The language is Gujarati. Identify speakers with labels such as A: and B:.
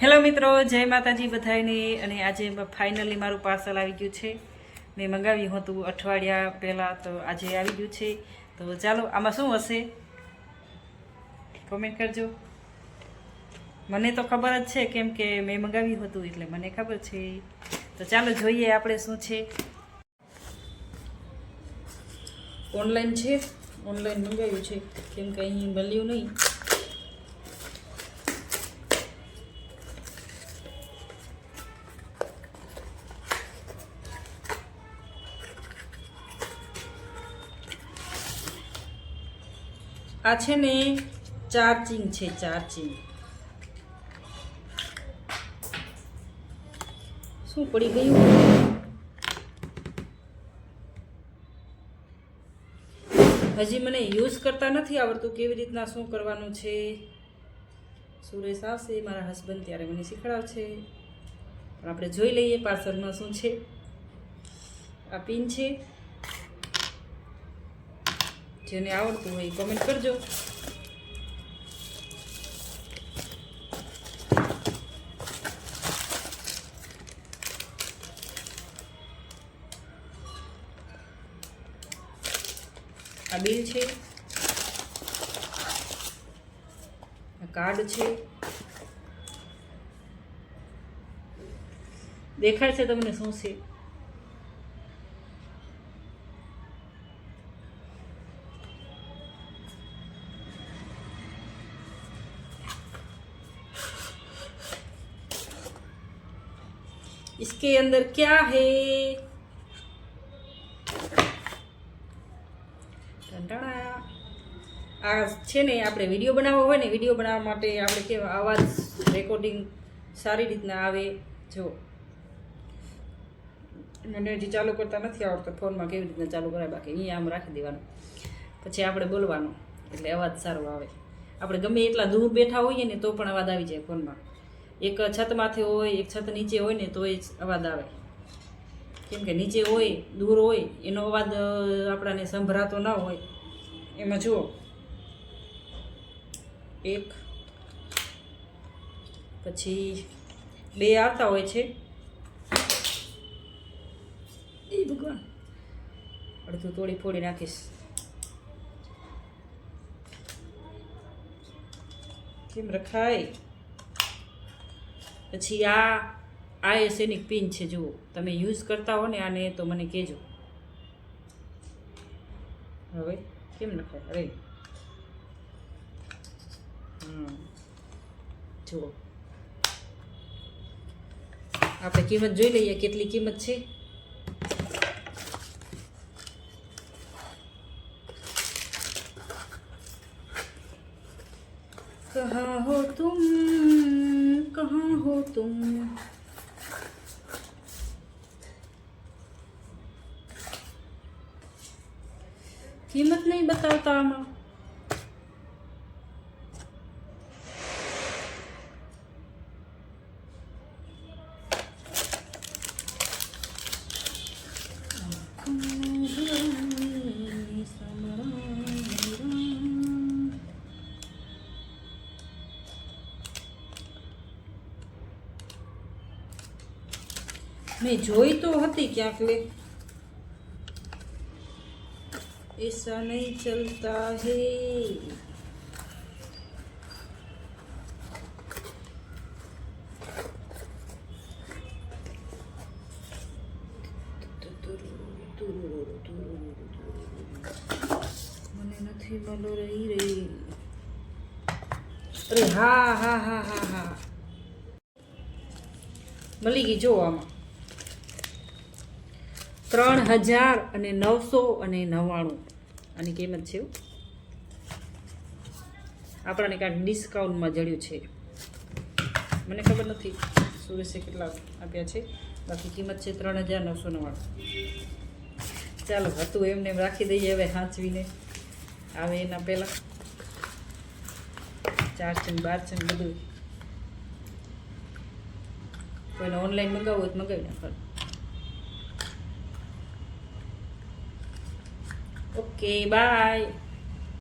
A: હેલો મિત્રો, જય માતાજી બધાને। અને આજે ફાઇનલી મારું પાર્સલ આવી ગયું છે। મેં મંગાવ્યું હતું અઠવાડિયા પહેલાં, તો આજે આવી ગયું છે। તો ચાલો આમાં શું હશે કોમેન્ટ કરજો। મને તો ખબર જ છે, કેમ કે મેં મંગાવ્યું હતું એટલે મને ખબર છે। તો ચાલો જોઈએ આપણે શું છે। ઓનલાઈન છે, ઓનલાઈન મંગાવ્યું છે, કેમ કે અહીં મળ્યું નહીં। આ છે ને ચાર્જિંગ છે, ચાર્જિંગ। શું પડી ગયું? હજી મને યુઝ કરતા નથી આવડતું, કેવી રીતના શું કરવાનું છે। સુરેશ આવશે મારા હસબન્ડ, ત્યારે મને શીખડાવશે। પણ આપણે જોઈ લઈએ પાર્સલમાં શું છે। આ પિન છે, જેને આવડતું હોય કોમેન્ટ કરજો। આ બિલ છે, આ કાર્ડ છે, દેખાય છે તમને શું છે? इसके अंदर क्या है? આ છે ને, આપણે વિડીયો બનાવવો હોય ને, વિડીયો બનાવવા માટે આપણે કેવા અવાજ રેકોર્ડિંગ સારી રીતના આવે। જો મને હજી ચાલુ કરતા નથી આવડતું, ફોનમાં કેવી રીતના ચાલુ કરાય, બાકી અહીંયા આમ રાખી દેવાનું, પછી આપણે બોલવાનું એટલે અવાજ સારો આવે। આપણે ગમે એટલા દૂર બેઠા હોઈએ ને તો પણ અવાજ આવી જાય ફોનમાં। એક છત માથે હોય, એક છત નીચે હોય ને તો એ અવાજ આવે, કેમ કે નીચે હોય, દૂર હોય, એનો અવાજ આપણાને સંભળાતો ના હોય। એમાં જુઓ, એક પછી બે આવતા હોય છે। એ ભગવાન, અડધું તોડી ફોડી નાખીશ, કેમ રખાય? પછી આ એસેનિક પિન છે, જુઓ તમે યુઝ કરતા હો ને આને તો મને કહેજો। હવે કેમ નખાય? અરે જુઓ, આપણે કિંમત જોઈ લઈએ, કેટલી કિંમત છે। कहाँ हो तुम, कहाँ हो तुम? कीमत नहीं बताता आमा। मैं જોઈ તો હતી ક્યાંક, લે ऐसा नहीं चलता है। મને નથી મળો રહી। અરે હા હા હા હા હા, મળી ગઈ। જો આમાં 3999 આની કિંમત છે। આપણાને કાંઈક ડિસ્કાઉન્ટમાં જડ્યું છે, મને ખબર નથી સુરેશે કેટલા આપ્યા છે, બાકી કિંમત છે 3999। ચાલો, હતું એમને એમ રાખી દઈએ હવે હાંચવીને, આવે એના પહેલાં ચાર્જિંગ બારચિંગ બધું। કોઈને ઓનલાઈન મંગાવવું હોય તો મંગાવી નાખવાનું। Okay, by.